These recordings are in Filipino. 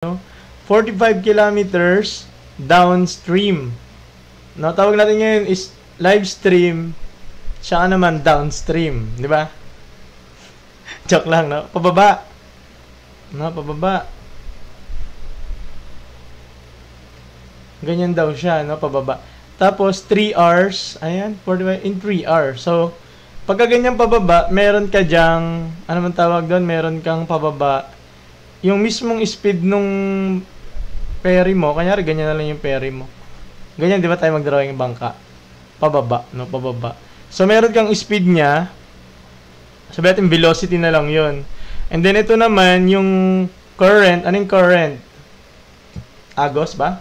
no? 45 kilometers downstream. No, tawag natin ngayon is live stream, siya naman downstream, di ba? Joke lang, no? Pababa. No, pababa. Ganyan daw siya, no? Pababa. Tapos 3 hours, ayan, 45 in 3 hours. So, pagka ganyan pababa, meron ka diyang, ano man tawag doon, meron kang pababa. Yung mismong speed nung ferry mo, kanyari ganyan na lang yung ferry mo. Ganyan, di ba tayo mag-drawing bangka? Pababa, no? Pababa. So, meron kang speed niya. Sabi natin, velocity na lang yun. And then, ito naman, yung current. Anong current? Agos ba?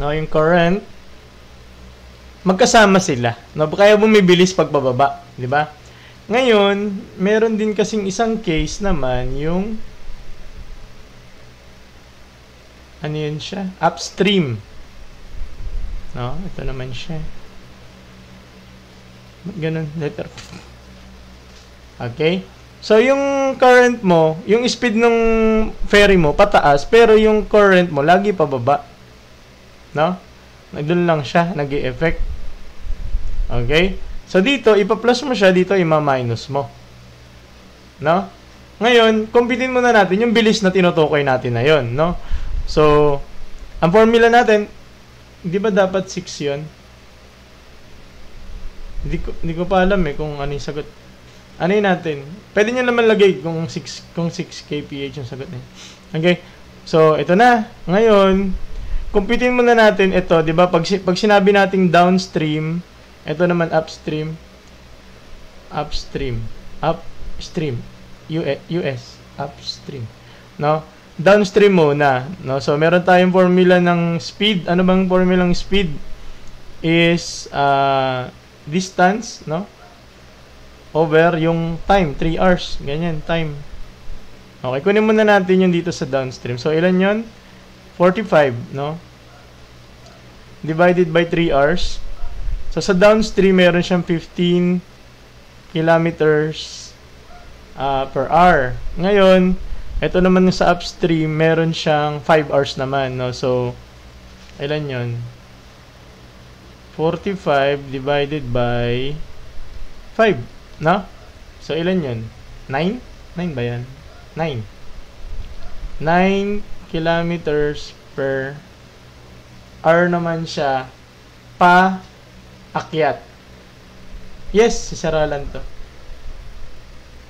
No, yung current. Magkasama sila. No? Kaya bumibilis pag pababa. Di ba? Ngayon, meron din kasing isang case naman, yung ano yun siya? Upstream. No? Ito naman siya. Ganun. Letter. Okay? So, yung current mo, yung speed ng ferry mo, pataas, pero yung current mo, lagi pababa. No? Doon lang siya, nag-i-effect. Okay? So, dito, ipa-plus mo siya, dito, ima-minus mo. No? Ngayon, kumpitin muna natin yung bilis na tinutukoy natin na yun, no? So, ang formula natin, di ba dapat 6 yun? Hindi ko pa alam kung ano yung sagot. Ano yun natin? Pwede nyo naman lagay kung 6 kph yung sagot niya. Okay? So, ito na. Ngayon, kumpitin muna natin ito, di ba? Pag sinabi nating downstream, ito naman upstream. Upstream. Upstream. US. Upstream. No? Downstream muna, no? So, meron tayong formula ng speed. Ano bang formula ng speed? Is distance, no? Over yung time, 3 hours. Ganyan, time. Okay, kunin muna natin yung dito sa downstream. So, ilan yun? 45, no? Divided by 3 hours. So, sa downstream, meron siyang 15 kilometers per hour. Ngayon, ito naman sa upstream, meron siyang 5 hours naman, no? So, ilan yun? 45 divided by 5, no? So, ilan yun? 9? 9 ba yan? 9. 9 kilometers per hour naman siya pa-akyat. Yes, si Saralan to.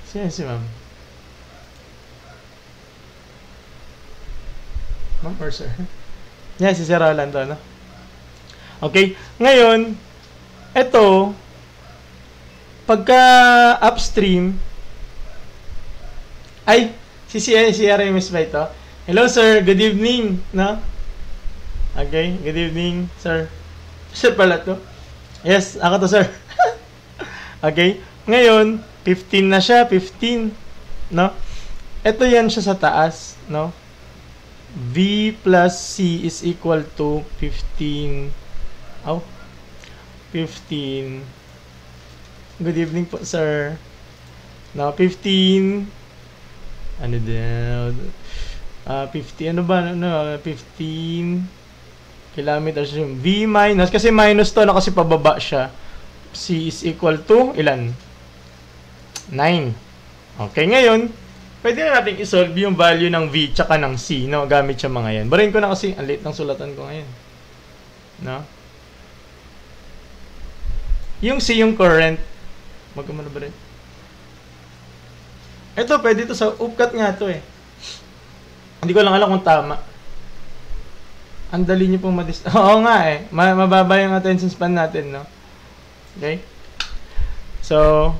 Siya si ma'am. Ma'am or sir? Yan, si Sir Roland to, no? Okay. Ngayon, ito, pagka upstream, ay, si RMS ba ito? Hello, sir. Good evening, no? Okay. Good evening, sir. Sir pala to. Yes, ako to, sir. Okay. Ngayon, 15 na siya. 15, no? Ito yan siya sa taas, no? V plus C is equal to 15. 15. Good evening po, sir. Now, 15. Ano daw? 50. Ano ba? 15 kilometers yung V minus. Kasi minus to, kasi pababa siya. C is equal to, ilan? 9. Okay, ngayon, pwede na natin isolve yung value ng V tsaka ng C, no? Gamit yung mga yan. Barayin ko na kasi, ang late ng sulatan ko ngayon. No? Yung C, yung current. Magkamano ba rin? Ito, pwede ito sa upcut nga ito eh. Hindi ko lang alam kung tama. Ang dali nyo pong Oo nga eh. Mababa yung attention span natin, no? Okay? So,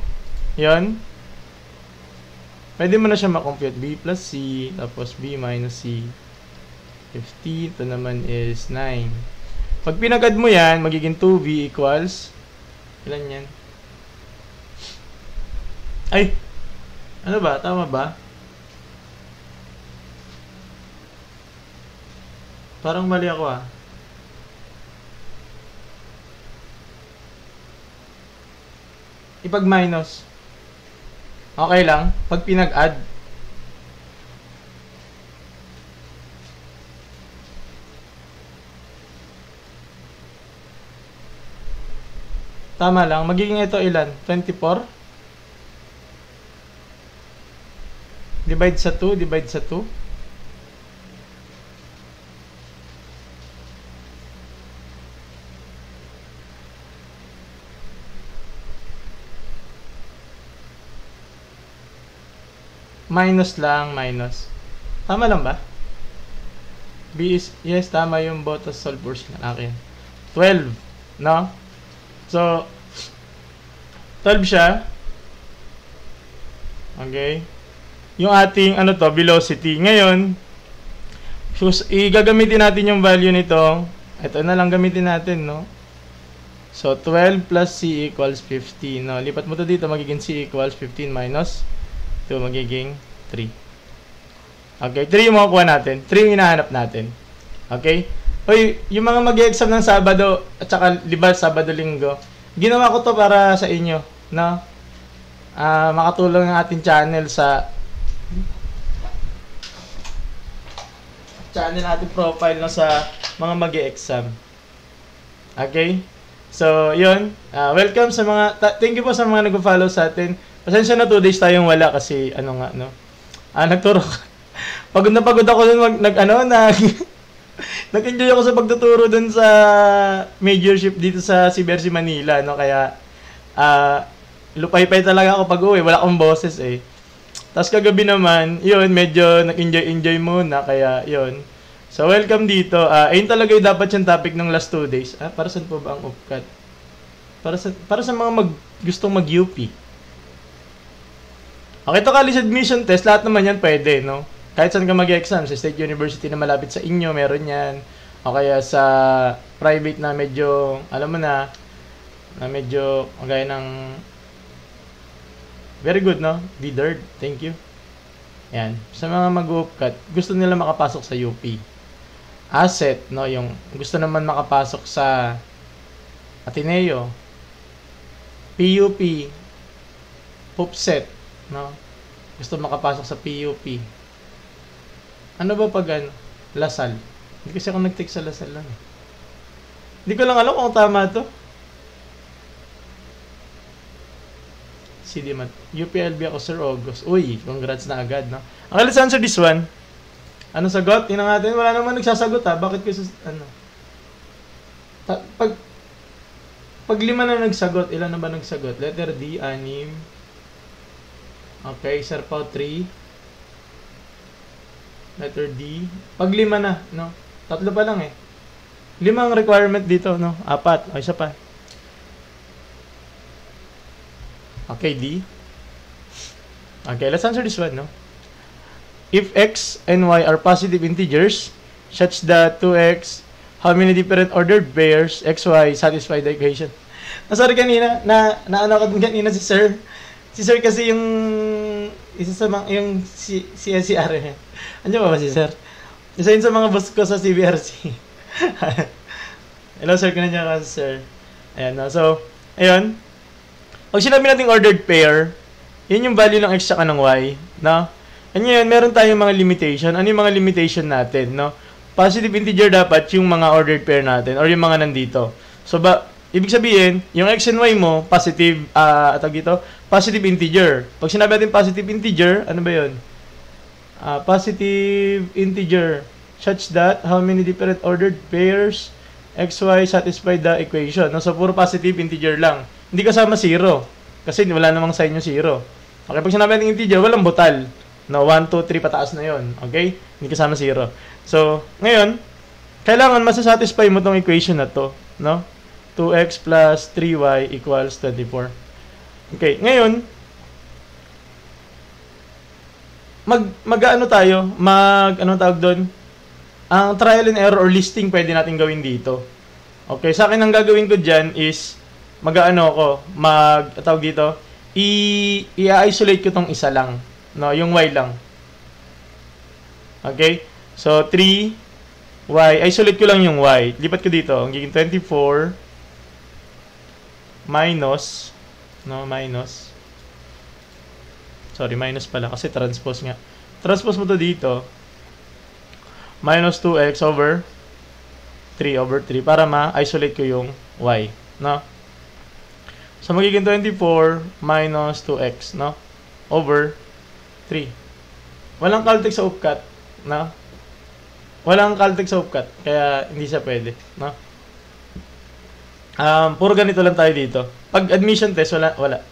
yun. Pwede mo na siya makompute. B plus C, tapos B minus C. 50, ito naman is 9. Pag pinagad mo yan, magiging 2V equals, ilan yan? Ay! Ano ba? Tama ba? Parang mali ako ah. Ipag-minus. Okay lang. Pag pinag-add. Tama lang. Magiging ito ilan? 24? Divide sa 2, divide sa 2. Minus lang, minus. Tama lang ba? B is, yes, tama yung both solvers na akin. 12, no? So, 12 siya. Okay. Yung ating, ano to, velocity. Ngayon, igagamitin natin yung value nito. Ito na lang gamitin natin, no? So, 12 plus C equals 15, no? Lipat mo to dito, magiging C equals 15 minus 2, magiging 3. Okay, 3 yung makukuha natin. 3 yung hinahanap natin. Okay? Hoy, yung mga mag-exam ng Sabado at saka liba Sabado-Linggo, ginawa ko to para sa inyo, no? Makatulong ang ating channel sa ating profile no, sa mga mag-exam. Okay? So, yun. Welcome sa mga thank you po sa mga nag-follow sa atin. Pasensya na 2 days tayong wala kasi ano nga, no? Nagturo pagod na pagod ako dun nag-enjoy ako sa pagtuturo dun sa majorship dito sa CBRC Manila, no? Kaya lupay-pay talaga ako pag uwi, wala akong boses eh. Tapos kagabi naman, yun, medyo nag-enjoy muna, kaya yun. So welcome dito. Ayun talaga yung dapat yung topic ng last 2 days. Para saan po ba ang upcut? Para sa mga gustong mag-UP. Okay, to college admission test, lahat naman yan pwede, no? Kahit saan ka mag-exam, sa State University na malapit sa inyo, meron yan. O kaya sa private na medyo, alam mo na medyo, kagaya ng, very good, no? Vidard, thank you. Yan. Sa mga mag-upcut, gusto nila makapasok sa UP. Asset, no? Yung gusto naman makapasok sa Ateneo, PUP, PUPSET, no? Gusto makapasok sa PUP. Ano ba pag ano? Lasal. Hindi kasi ako nag-take sa Lasal lang. Hindi ko lang alam kung tama to. CD Mat. UPLB ako, Sir August. Uy, congrats na agad, no? Okay, let's answer this one. Ano sagot? Tingnan natin. Wala naman nagsasagot, ha? Bakit kasi, ano? Pag 5 na nagsagot, ilan na ba nagsagot? Letter D, 6. Okay, Sir Pao, 3. Letter D. Pag 5 na, no? 3 pa lang eh. 5 ang requirement dito, no? 4. O, isa pa. Okay, D. Okay, let's answer this one, no? If X and Y are positive integers, such that 2X, how many different ordered pairs, XY, satisfy the equation? Sorry kanina, ano ko kanina si Sir. Si Sir kasi yung isa sa mga, yung CSCR eh. Andiyan ba si Sir? Isa yun sa mga boss ko sa CBRC. Hello Sir, kanina ka Sir. Ayan, no? So, ayun. Pag sinabi natin ordered pair, yun yung value ng X at ng Y, no? And ngayon, meron tayong mga limitation. Ano yung mga limitation natin, no? Positive integer dapat yung mga ordered pair natin or yung mga nandito. So, ibig sabihin, yung X and Y mo, positive, positive integer. Pag sinabi natin positive integer, ano ba yun? Positive integer such that how many different ordered pairs XY satisfy the equation. No? So, puro positive integer lang. Hindi kasama 0. Kasi wala namang sign yung 0. Okay, pag sinabi natin integer, walang butal. No, 1, 2, 3 pataas na yon. Okay? Hindi kasama 0. So, ngayon, kailangan masasatisfy mo tong equation na to. No? 2x plus 3y equals 24. Okay, ngayon, mag-ano tayo? Ano tawag doon? Ang trial and error or listing pwede natin gawin dito. Okay, sa akin ang gagawin ko dyan is, tawag dito, i-isolate ko tong isa lang. No, yung y lang. Okay? So, 3y, isolate ko lang yung y. Lipat ko dito. Ang giging 24 minus, sorry, minus pala kasi transpose nga. Transpose mo to dito. Minus 2x over 3 para ma-isolate ko yung y. No? So, magiging 24 minus 2x, no? Over 3. Walang Caltech sa upcut, no? Walang Caltech sa upcut, kaya hindi siya pwede, no? Puro ganito lang tayo dito. Pag admission test, wala.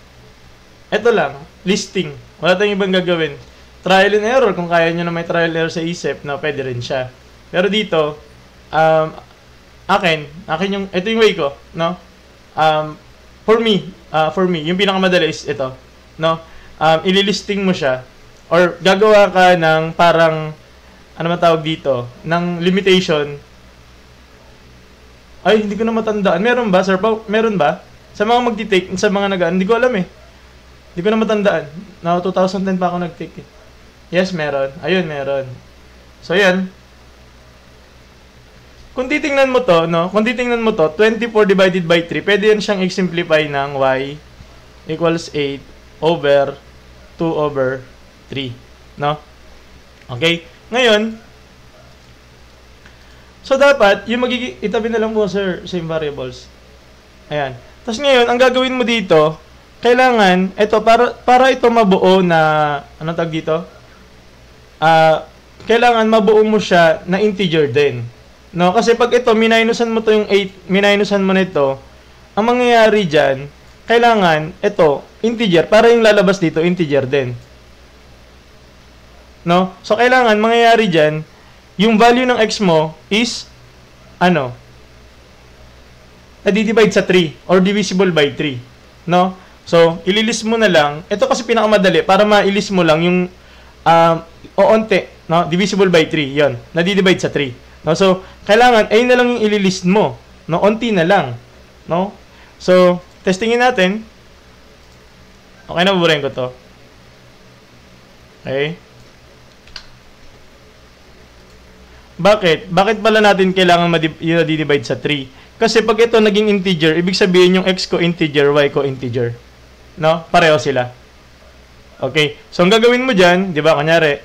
Ito lang, listing. Wala tayong ibang gagawin. Trial and error, kung kaya nyo na may trial and error sa isip, no, pwede rin siya. Pero dito, akin ito yung way ko, no? For me, yung pinakamadali is ito, no? Ililisting mo siya, or gagawa ka ng parang, ano man tawag dito, ng limitation. Ay, hindi ko na matandaan. Meron ba, Sir Pao? Meron ba? Sa mga magti-take, sa mga nagaan, hindi ko alam eh. Hindi ko na matandaan. No, 2010 pa ako nag-take eh. Yes, meron. Ayun, meron. So, yan. Kung titingnan mo to, no? Kung titingnan mo to, 24 divided by 3, pwede yan siyang i-simplify ng y equals 8 over 2 over 3. No? Okay? Ngayon, so, dapat, yung magiging, itabi na lang po, sir, same variables. Ayan. Tapos ngayon, ang gagawin mo dito, kailangan, ito, para ito mabuo na, ano tag dito? Kailangan mabuo mo siya na integer din. No? Kasi pag ito, minusan mo to yung 8, minusan mo nito, ang mangyayari dyan, kailangan, ito, integer, para yung lalabas dito, integer din. No? So, kailangan, mangyayari dyan, yung value ng x mo is, ano, na-divide sa 3 or divisible by 3. No? So, ililist mo na lang. Ito kasi pinakamadali para ma-ilist mo lang yung oonte, no? Divisible by 3, 'yon. Na-divide sa 3. No? So, kailangan ayun na lang yung ililist mo, no? Onti na lang, no? So, testingin natin. Okay na, buburin ko 'to. Okay? Bakit? Bakit pala natin kailangan i-divide sa 3? Kasi pag ito naging integer, ibig sabihin yung x ko integer, y ko integer. No? Pareho sila. Okay. So, ang gagawin mo dyan, di ba, kunyari,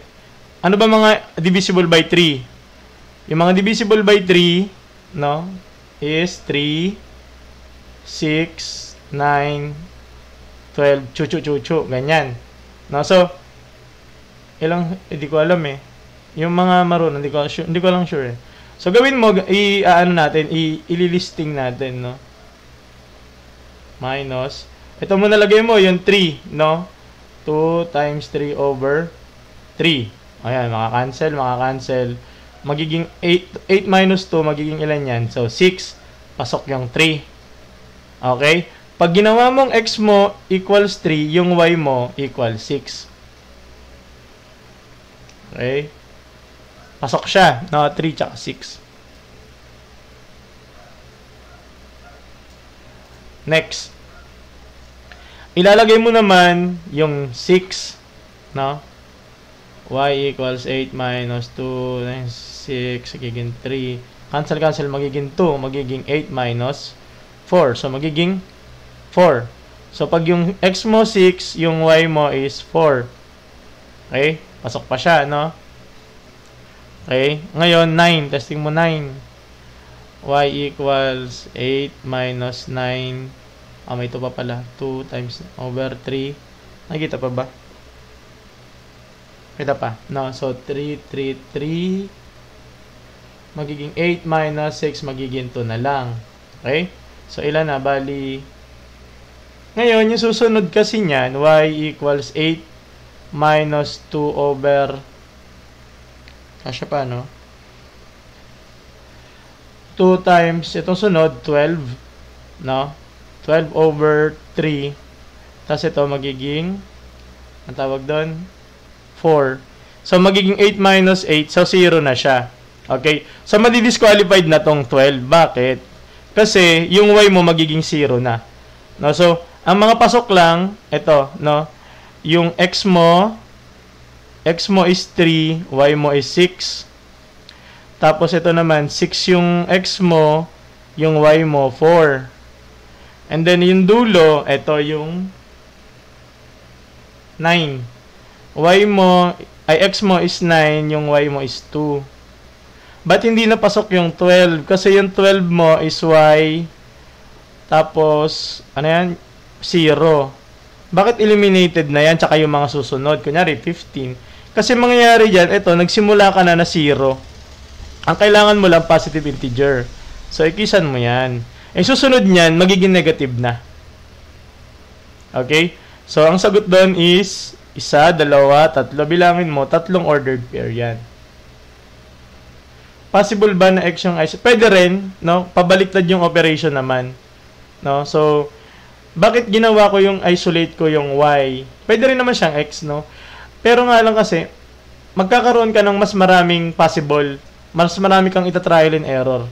ano ba mga divisible by 3? Yung mga divisible by 3, no, is 3, 6, 9, 12, chuchu, ganyan. No? So, ilang, hindi ko alam eh. Yung mga marunong, hindi ko lang sure eh. So, gawin mo, ililisting natin, no? Minus. Ito mo nalagay mo, yung 3, no? 2 times 3 over 3. Ayan, makakancel. Magiging 8 minus 2, magiging ilan yan? So, 6. Pasok yung 3. Okay? Pag ginawa mong x mo equals 3, yung y mo equals 6. Okay? Pasok siya, no? 3 tsaka 6. Next. Ilalagay mo naman yung 6, no? Y equals 8 minus 2, 6, magiging 3. Cancel, magiging 2. Magiging 8 minus 4. So, magiging 4. So, pag yung x mo 6, yung y mo is 4. Okay? Pasok pa siya, no? Okay? Ngayon, 9. Testing mo 9. Y equals 8 minus 9. May ito pa pala. 2 times over 3. Nakikita pa ba? Kita pa. No? So, 3. Magiging 8 minus 6. Magiging 2 na lang. Okay? So, ilan na? Bali. Ngayon, yung susunod kasi niyan, y equals 8 minus 2 over kasya pa, no? 2 times, itong sunod, 12, no? 12 over 3. Tapos ito, magiging, ang tawag doon, 4. So, magiging 8 minus 8, so 0 na siya. Okay? So, madi-disqualified na tong 12. Bakit? Kasi, yung y mo magiging 0 na. No? So, ang mga pasok lang, ito, no? Yung x mo is 3, y mo is 6. Tapos ito naman, 6 yung x mo, yung y mo 4. And then yung dulo, ito yung 9. X mo is 9, yung y mo is 2. Ba't hindi napasok yung 12? Kasi yung 12 mo is y, tapos, ano yan? 0. Bakit eliminated na yan tsaka yung mga susunod? Kunyari, 15. Kasi mangyayari dyan, ito, nagsimula ka na 0. Ang kailangan mo lang positive integer. So, ikisan mo yan. Yung susunod niyan, magiging negative na. Okay? So, ang sagot doon is 1, 2, 3. Bilangin mo, 3 ordered pair yan. Possible ba na x yung isolate? Pwede rin, no? Pabaliktad yung operation naman. No? So, bakit ginawa ko yung isolate ko yung y? Pwede rin naman siyang x, no? Pero nga lang kasi, magkakaroon ka ng mas maraming possible, mas marami kang ita-trial and error.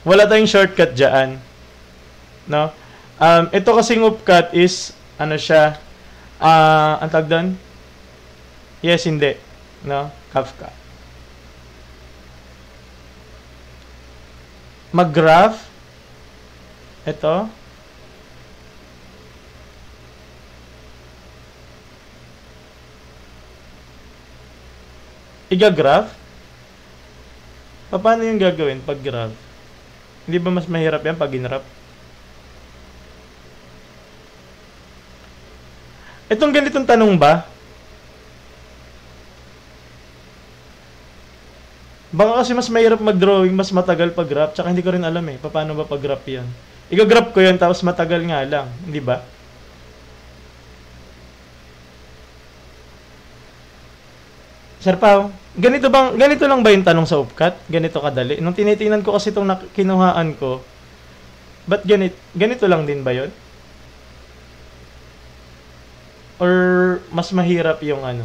Wala tayong shortcut dyan. No? Ito kasing upcut is, ano siya, ang tawag doon? Yes, hindi. No? Kafka. Mag-graph. Ito. Iga-graph? Paano yung gagawin pag graph? Hindi ba mas mahirap yan pag in-graph? Itong ganitong tanong ba? Baka kasi mas mahirap mag-drawing, mas matagal pag graph, tsaka hindi ko rin alam eh, paano ba pag graph yan? Iga-graph ko yan, tapos matagal nga lang, hindi ba? Sir Pao, ganito lang ba yung tanong sa upcut? Ganito kadali? Nung tinitingnan ko kasi itong kinuhaan ko, ba't ganito lang din ba yun? Or mas mahirap yung ano?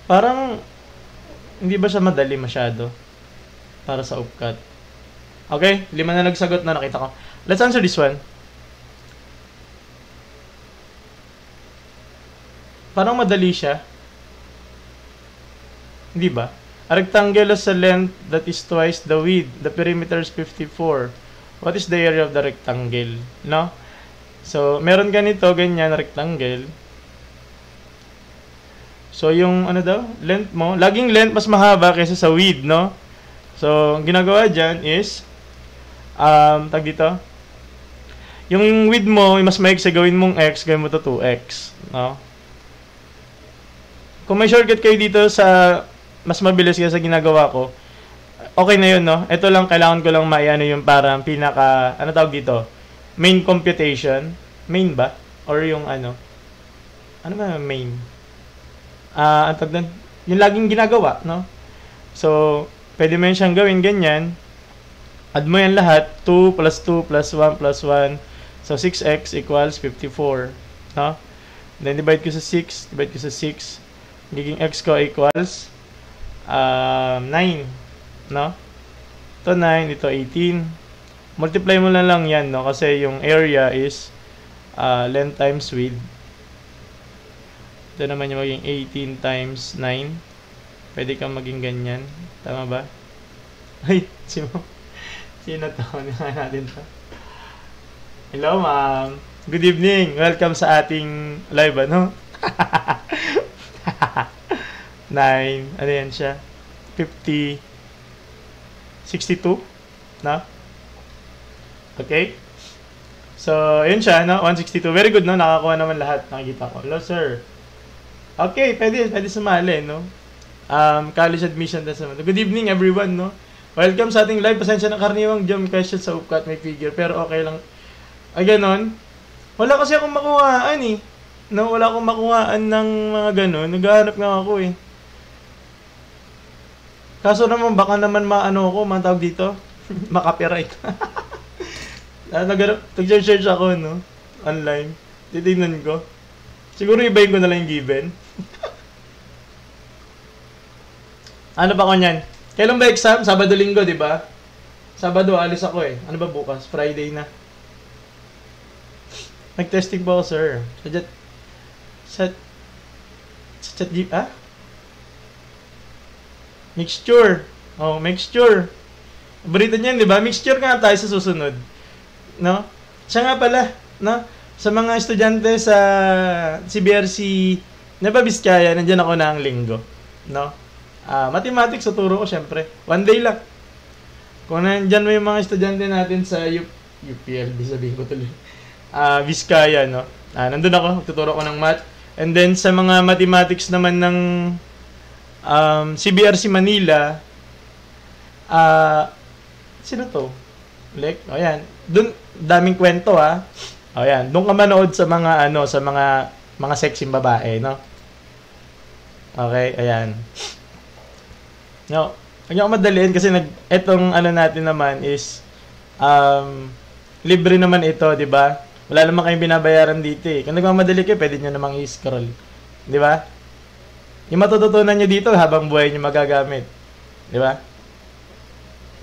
Parang, hindi ba siya madali masyado? Para sa upcut. Okay, 5 na nagsagot na nakita ko. Let's answer this one. Parang madali siya. Hindi ba? A rectangle has a length that is twice the width. The perimeter is 54. What is the area of the rectangle? No? So, meron ganito, ganyan, rectangle. So, yung ano daw? Length mo. Laging length mas mahaba kaysa sa width, no? So, ang ginagawa dyan is, tag dito. Yung width mo, mas maiksi, gawin mong x, gawin mo to 2x. No? Kung may shortcut kayo dito sa mas mabilis kaya sa ginagawa ko, okay na yun, no? Ito lang, kailangan ko lang maiano yung parang pinaka, ano tawag dito? Main computation. Main ba? Or yung ano? Ano ba main? Ang tawag doon? Yung laging ginagawa, no? So, pwede mo yun siyang gawin ganyan. Add mo yan lahat. 2 plus 2 plus 1 plus 1. So, 6x equals 54. No? Then, divide ko sa 6. Divide ko sa 6. Giging x ko equals 9. No? Ito 9. Ito 18. Multiply mo lang yan, no? Kasi yung area is length times width. Ito naman yung maging 18 times 9. Pwede kang maging ganyan. Tama ba? Ay, sino to? Naka natin to. Hello, ma'am. Good evening. Welcome sa ating live, ano? 9. Ano yan siya? 50. 62. No? Okay? So, yun siya, no? 162. Very good, no? Nakakuha naman lahat. Nakikita ko. Hello, sir. Okay, pwede sumali, no? College admission test naman. Good evening, everyone, no? Welcome sa ating live. Pasensya na karaniwang jump question sa upcut may figure. Pero okay lang. Ay, ganon. Wala kasi akong makuhaan, eh. No? Wala akong makuhaan ng mga ganon. Naghahanap nga ako, eh. Kaso naman, baka naman maano ako, matawag dito. Makapiright. Nag-search ako, no? Online. Titignan ko. Siguro ibahin ko na lang yung given. Ano ba ko niyan? Kailan ba exam? Sabado, Linggo, di ba? Sabado, alis ako eh. Ano ba bukas? Friday na. Nag-testing po ako, sir. Mixture. Oh, mixture. Paborito niyan, di ba? Mixture nga tayo sa susunod. No? Siya nga pala, no? Sa mga estudyante sa CBRC Nueva Vizcaya, nandiyan ako na ang Linggo. No? Mathematics, tuturo ko syempre. One day lang. Kung nandiyan mo yung mga estudyante natin sa UPLB, sabihin ko tuloy. Vizcaya, no? Nandun ako, tuturo ko ng math. And then, sa mga mathematics naman ng CBRC Manila, sino to? Like, o yan. Doon, daming kwento, ha? O yan. Doon ka manood sa mga, sa mga sexy babae, no? Okay, ayan. No, huwag niyo ako madaliin kasi etong natin naman is, libre naman ito, di ba? Wala naman kayong binabayaran dito eh. Kung nagmamadali kayo, pwede nyo namang i-scroll. Di ba? Yung matututunan nyo dito habang buhay nyo magagamit. Di ba?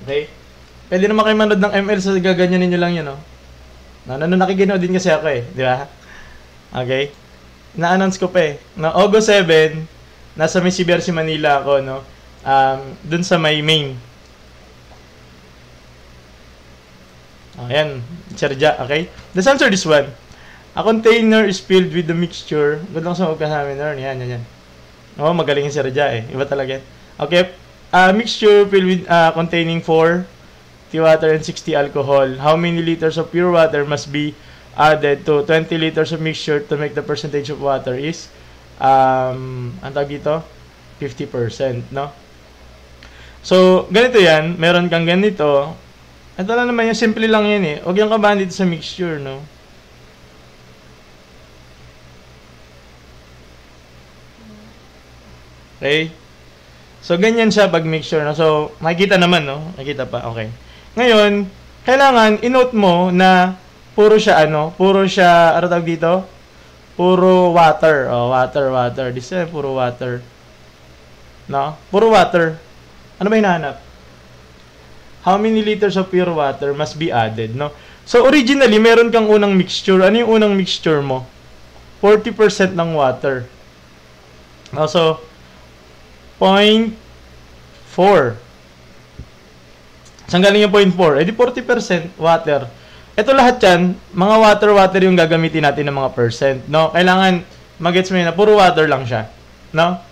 Okay? Pwede naman kayo manood ng ML sa gaganyanin nyo lang yun, no? Nakikinood din kasi ako eh. Di ba? Okay? Na-announce ko pa eh. Na August 7, nasa may CBRC Manila ako, no? Dun sa may main. Ayan, Serja, okay? Let's answer this one. A container is filled with the mixture. Good lang sa mag-examiner. Yan. Oh, magaling yung Serja eh. Iba talaga. Okay, mixture filled with containing 4 tea water and 60 alcohol. How many liters of pure water must be added to 20 liters of mixture to make the percentage of water is ang tawag dito? 50%, no? So, ganito yan. Meron kang ganito. Ito lang naman yung simple lang yan eh. Huwag yung kabahan dito sa mixture, no? Okay? So, ganyan siya pag mixture, no? So, makikita naman, no? Makikita pa, okay. Ngayon, kailangan i-note mo na puro siya, ano tawag dito? Puro water. Oh, water. This is puro water. No? Puro water. Ano ba hinahanap? How many liters of pure water must be added, no? So, originally, meron kang unang mixture. Ano yung unang mixture mo? 40% ng water. No, so, 0.4. Saan galing yung 0.4? Eh, di 40% water. Ito lahat yan, mga water yung gagamitin natin ng mga percent, no? Kailangan, magets mo yun na puro water lang siya, no?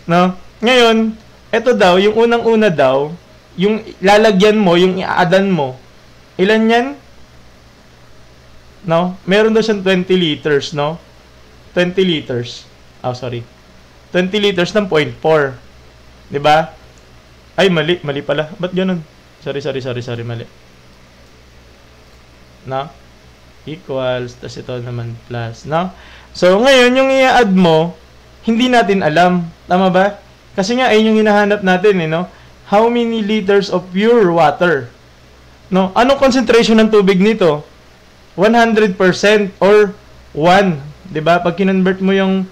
No? Ngayon, ito daw, yung unang-una daw, yung lalagyan mo, yung i-addan mo, ilan yan? No? Meron daw siyang 20 liters, no? 20 liters. Oh, sorry. 20 liters ng 0.4. Diba? Ay, mali pala. Ba't ganun? Sorry, mali. No? Equals, tas ito naman plus, no? So, ngayon, yung i-add mo, hindi natin alam. Tama ba? Kasi nga, ayun yung hinahanap natin, eh, no? How many liters of pure water? No? Anong concentration ng tubig nito? 100% or 1. Diba? Pag kinonvert mo yung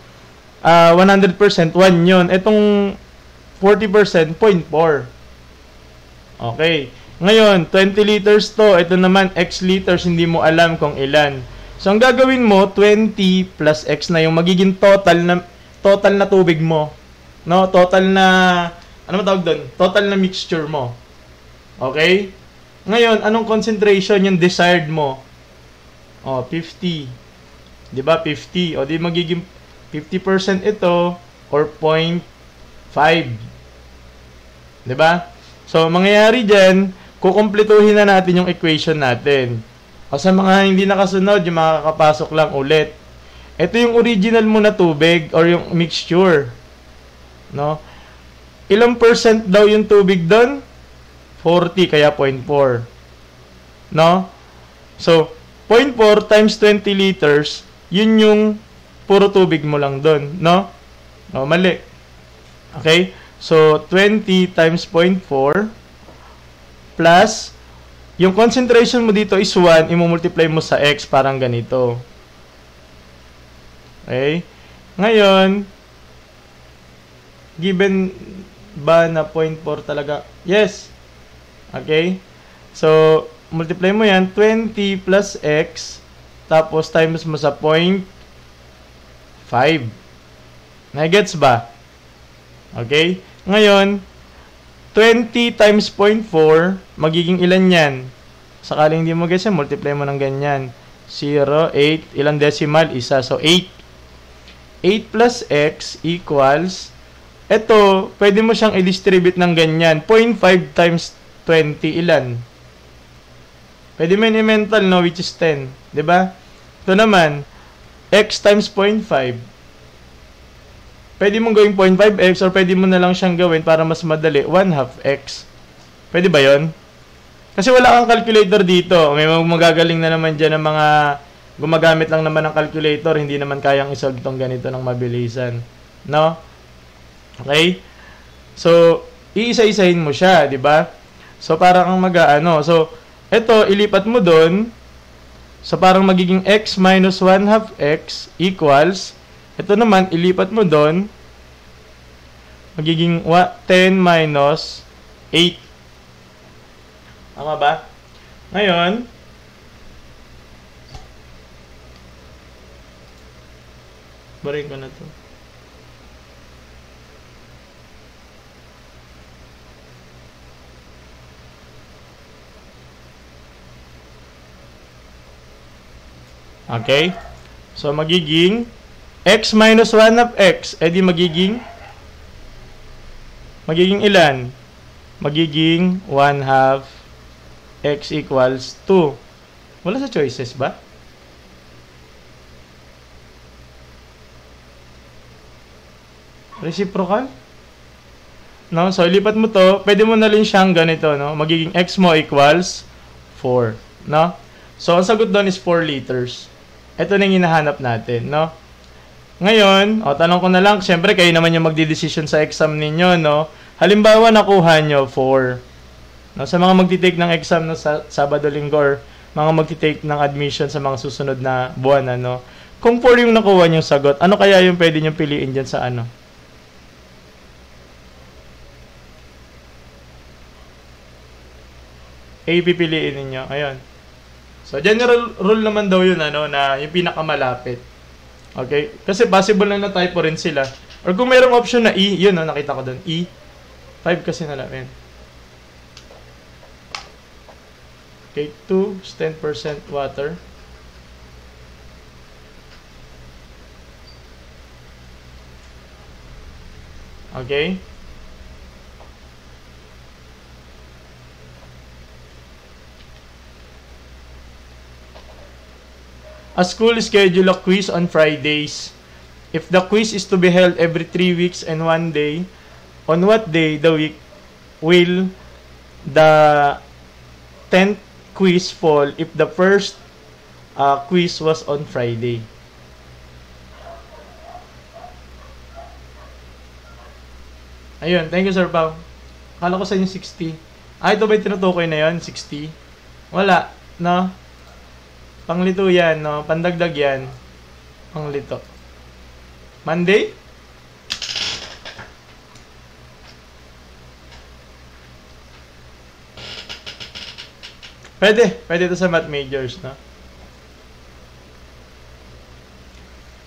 100%, 1 yun. Itong 40%, 0.4. Okay. Ngayon, 20 liters to. Ito naman, X liters, hindi mo alam kung ilan. So, ang gagawin mo, 20 plus X na yung magiging total na tubig mo. No, total na, ano tawag doon? Total na mixture mo. Okay? Ngayon, anong concentration yung desired mo? 50. 'Di ba? 50. O di magiging 50% ito or 0.5. 'Di ba? So, mangyayari diyan, kukumpletuhin na natin yung equation natin. O sa mga hindi nakasunod, yung makakapasok lang ulit. Ito yung original mo na tubig or yung mixture. No? Ilang percent daw yung tubig doon? 40, kaya 0.4. No? So, 0.4 times 20 liters, yun yung puro tubig mo lang doon. No? No, mali. Okay? So, 20 times 0.4 plus, yung concentration mo dito is 1, imumultiply mo sa X, parang ganito. Okay? Ngayon, given ba na 0.4 talaga? Yes. Okay? So, multiply mo yan, 20 plus X, tapos times mo sa 0.5. Nagets ba? Okay? Ngayon, 20 times 0.4, magiging ilan yan? Sakaling hindi mo gets yan, multiply mo ng ganyan. 0, 8, ilang decimal? Isa. So, 8. 8 plus X equals, ito, pwede mo siyang i-distribute ng ganyan. 0.5 times 20 ilan? Pwede mo yun i-mental, no? Which is 10. Diba? Ito naman, x times 0.5. Pwede mong gawing 0.5x or pwede mo na lang siyang gawin para mas madali, 1/2 x. Pwede ba yon? Kasi wala kang calculator dito. May magagaling na naman dyan ng mga gumagamit lang naman ng calculator. Hindi naman kayang isolve itong ganito ng mabilisan. No? Okay? So, iisa-isahin mo siya, di ba? So, parang ang mag-ano. So, ito, ilipat mo doon. So, parang magiging x minus 1/2 x equals, ito naman, ilipat mo doon. Magiging 10 minus 8. Tama ba? Ngayon, barin ko na to. Okay? So, magiging x minus 1/2 x, edi magiging ilan? Magiging 1/2 x equals 2. Wala sa choices ba? Reciprocal? No? So, ilipat mo to. Pwede mo na rin siyang ganito, no? Magiging x mo equals 4. No? So, ang sagot doon is 4 liters. Ito na yung hinahanap natin, no? Ngayon, tanong ko na lang, siyempre kayo naman yung magdi-decision sa exam ninyo, no? Halimbawa, nakuha nyo 4. No? Sa mga magti-take ng exam no, sa Sabado, Linggo, or mga magti-take ng admission sa mga susunod na buwan, ano? Kung 4 yung nakuha nyong sagot, ano kaya yung pwede nyong piliin dyan sa ano? A, pipiliin ninyo. Ayun. So, general rule naman daw yun, ano, na yung pinakamalapit. Okay? Kasi possible na typo rin sila. Or kung mayroong option na E, yun, no, nakita ko doon. E. 5 kasi na lang. Okay, 2 is 10% water. Okay? A school schedule a quiz on Fridays. If the quiz is to be held every 3 weeks and 1 day, on what day the week will the 10th quiz fall if the first quiz was on Friday? Ayun, thank you Sir Pao. Kala ko sa inyo 60. Ito ba yung tinutukoy na yun? 60? Wala, no? Panglito yan, no? Pandagdag yan. Panglito. Monday? Pwede ito sa math majors, no?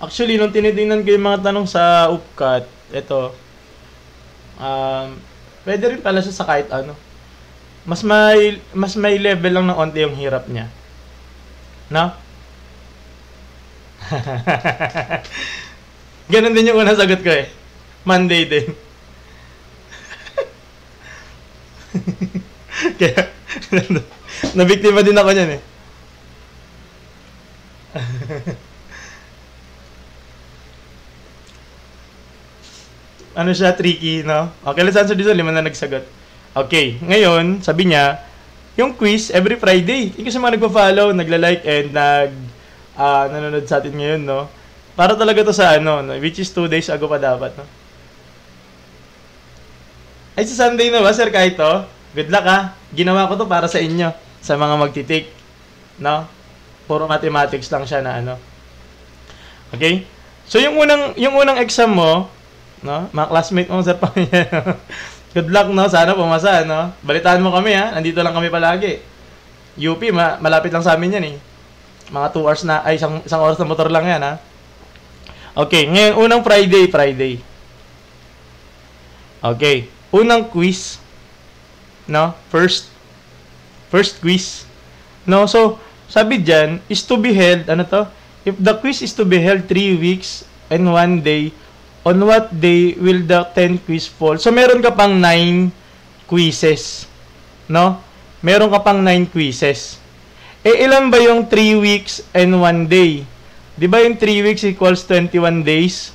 Actually, nung tinitingnan ko yung mga tanong sa UPCAT, ito, pwede rin pala siya sa kahit ano. Mas may level lang ng onti yung hirap niya. No? Ganun din yung unang sagot ko eh. Monday din. Kaya, nabiktima din ako niyan eh. Ano siya, tricky, no? Okay, let's answer dito. 5 na nagsagot. Okay, ngayon, sabi niya, yung quiz, every Friday. Yung kasi mga nagpa-follow, nagla-like, and nanonood sa atin ngayon, no? Para talaga to sa ano, no? Which is 2 days ago pa dapat, no? Ay, sa Sunday na ba, sir, kahit to? Good luck, ha? Ginawa ko to para sa inyo, sa mga magti-take, no? Puro mathematics lang siya na ano. Okay? So, yung unang exam mo, no? Mga classmate mo, sir, pa good luck, no? Sana pumasa, no? Balitaan mo kami, ha? Nandito lang kami palagi. UP, malapit lang sa amin yan, eh. Mga 2 hours na, ay, isang oras na motor lang yan, ha? Okay, ngayon, unang Friday. Okay, unang quiz, no? First quiz. No, so, sabi dyan, is to be held, ano to? If the quiz is to be held 3 weeks and 1 day, on what day will the 10 quiz fall? So, meron ka pang 9 quizzes. no? Meron ka pang 9 quizzes. Eh, ilan ba yung 3 weeks and 1 day? Di ba yung 3 weeks equals 21 days?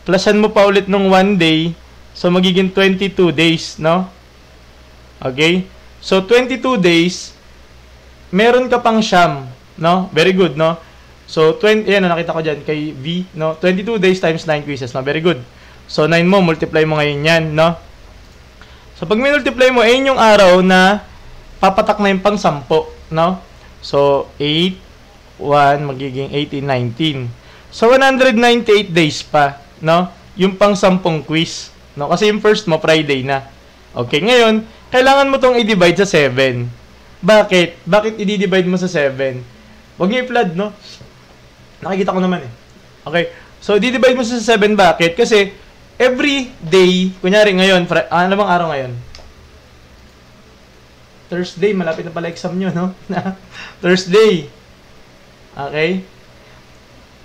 Plusan mo pa ulit nung 1 day, so magiging 22 days, no? Okay? So, 22 days, meron ka pang siyam, no? Very good, no? So, yan, nakita ko dyan kay V, no? 22 days times 9 quizzes, no? Very good. So, 9 mo, multiply mo ngayon yan, no? So, pag multiply mo, ayun yung araw na papatak na yung pang 10, no? So, 8, 1, magiging 18, 19. So, 198 days pa, no? Yung pang 10 quiz, no? Kasi yung first mo, Friday na. Okay, ngayon, kailangan mo tong i-divide sa 7. Bakit? Bakit i-divide mo sa 7? Huwag niyo i-flood, no? Nakikita ko naman eh. Okay, so i-divide mo sa 7, bakit? Kasi, every day, kunyari ngayon, ano bang araw ngayon? Thursday, malapit na pala exam nyo, no? Thursday. Okay?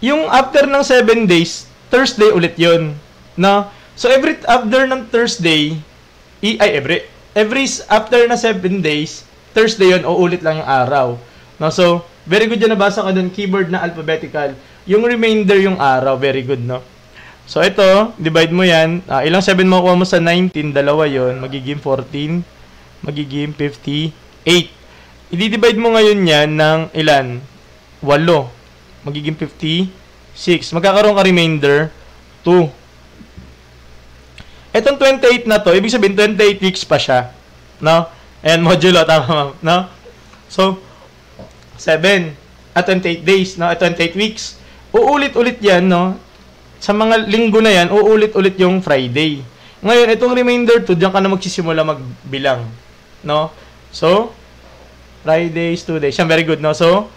Yung after ng 7 days, Thursday ulit yun. No? So, after ng Thursday, every after na 7 days, Thursday yun, uulit lang yung araw. No? So, very good yan, nabasa ka dun, keyboard na alphabetical. Yung remainder yung araw, very good, no? So, ito, divide mo yan. Ilang 7 makukuha mo sa 19, dalawa yun, magiging 14, magiging 58. I-divide mo ngayon yan ng ilan? 8. Magiging 56. Magkakaroon ka remainder 2. Etong 28 na to, ibig sabihin 28 weeks pa siya. No? Ayan, modulo, tama, no? So, 7 at 28 days, no? At 28 weeks. Uulit-ulit yan, no? Sa mga linggo na yan, uulit-ulit yung Friday. Ngayon, itong remainder 2, diyan ka na magsisimula magbilang. No? So, Fridays, 2 days. Yan, very good, no? So,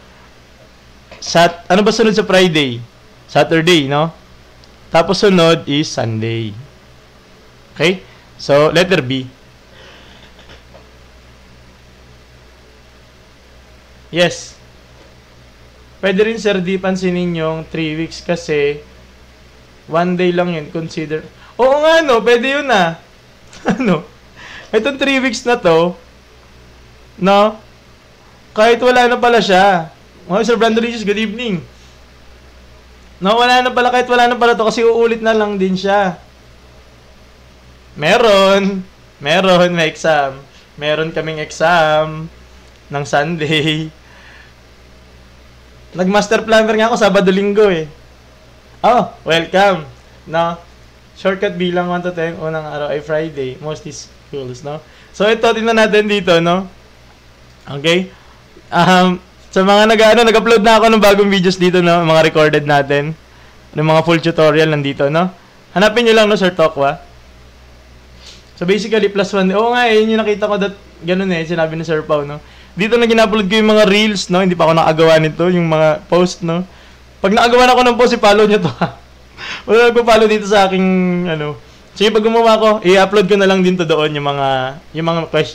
ano ba sunod sa Friday? Saturday, no? Tapos sunod is Sunday. Okay? So, letter B. Yes. Pwede rin, sir, di pansinin yung 3 weeks kasi 1 day lang yun. Consider. Oo nga, no? Pwede yun, ah. Ano? Itong 3 weeks na to, no? Kahit wala na pala siya. Oh, Sir Brandon Regis, good evening. No, wala na pala, kahit wala na pala to kasi uulit na lang din siya. Meron, may exam. Meron kaming exam ng Sunday. Nag-master planner nga ako Sabado-Linggo eh. Oh, welcome. No, shortcut bilang 1 to 10, unang araw ay Friday. Most is schools, no? So, ito, tingnan natin dito, no? Okay? Sa mga nag-upload na ako ng bagong videos dito, no? Mga recorded natin. Ng mga full tutorial nandito, no? Hanapin nyo lang, no, Sir Tokwa. So, basically, +1. Oo nga, yun yung nakita ko ganun eh, sinabi ni Sir Pao, no? Dito na gina-upload ko yung mga reels, no? Hindi pa ako nakagawa nito, yung mga post, no? Pag nakagawa na ako ng post, i-follow nyo to, ha? Wala nagpa-follow dito sa aking, ano. Sige, pag gumawa ko, i-upload ko na lang din to doon, yung mga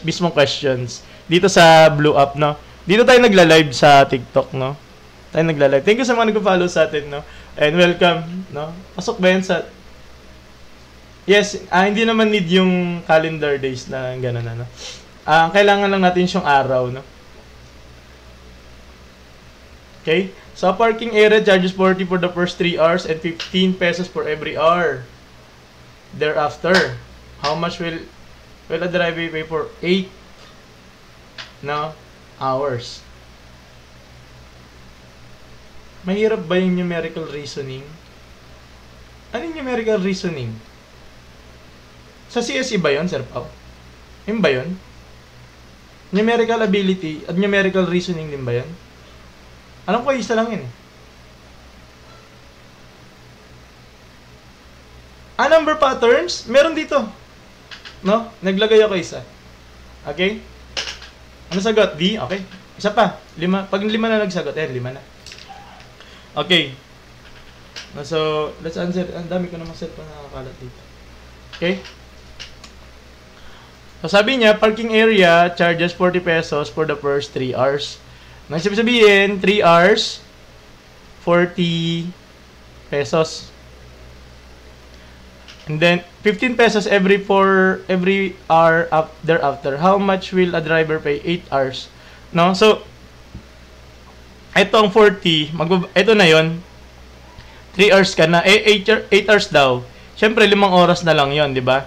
mismong questions. Dito sa Blue Up, no? Dito tayo nagla-live sa TikTok, no? Tayo nagla-live. Thank you sa mga nag-follow sa atin, no? And welcome, no? Pasok ba yan sa... Yes, hindi naman need yung calendar days na gano'n, no? Kailangan lang natin yung araw, no? Okay? So, parking area charges 40 for the first 3 hours and 15 pesos for every hour. Thereafter, how much will a driver pay for 8 hours? Mahirap ba yung numerical reasoning? Ano yung numerical reasoning? Sa CSE ba yun, Sir Pao? Yun ba yun? Numerical ability at numerical reasoning din ba yun? Alam ko, isa lang yun. Number patterns, meron dito. No? Naglagay ako isa. Okay? Ano sagot? D? Okay. Isa pa. 5. Pag 5 na nagsagot, 5 na. Okay. So, let's answer. Ang dami ko naman set pa nakakalat dito. Okay? So, sabi niya, parking area charges 40 pesos for the first 3 hours. Nang sabihin, 3 hours, 40 pesos. And then 15 pesos every hour thereafter. How much will a driver pay? 8 hours. No? So ito ang 40, ito na 'yon. 3 hours ka na. 8 hours daw. Syempre 5 oras na lang 'yon, 'di ba?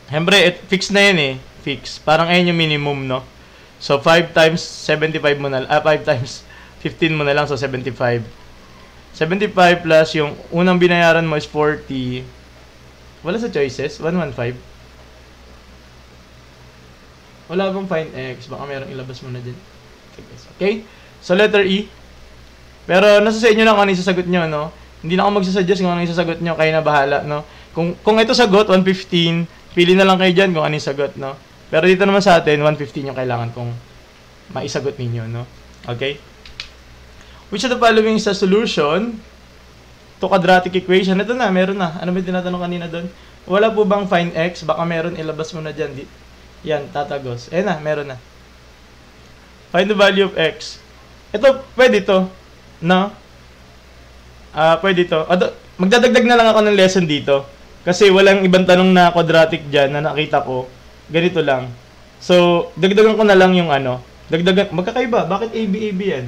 Syempre fix na 'yan eh. Fix. Parang ayun yung minimum, no? So 5 times 75 mo na 5 times 15 mo na lang, so 75. 75 plus yung unang binayaran mo is 40. Wala sa choices? 115. Wala bang find X? Baka merong ilabas mo na din. Okay? So, letter E. Pero, nasa sa inyo na kung ano yung sasagot nyo, no? Hindi na ako magsasuggest kung ano yung sasagot nyo. Kayo na bahala, no? Kung ito sagot, 115, pili na lang kayo dyan kung ano yung sagot, no? Pero dito naman sa atin, 115 yung kailangan kong maisagot ninyo, no? Okay? Which of the following is a solution to quadratic equation? Ito na, meron na. Ano ba tinatanong kanina doon? Wala po bang find X? Baka meron, ilabas mo na dyan. Yan, tatagos. Eh na, meron na. Find the value of X. Ito, pwede to. No? Pwede to. Magdadagdag na lang ako ng lesson dito. Kasi walang ibang tanong na quadratic dyan na nakita ko. Ganito lang. So, dagdagan ko na lang yung ano. Magkakaiba. Bakit AB yan?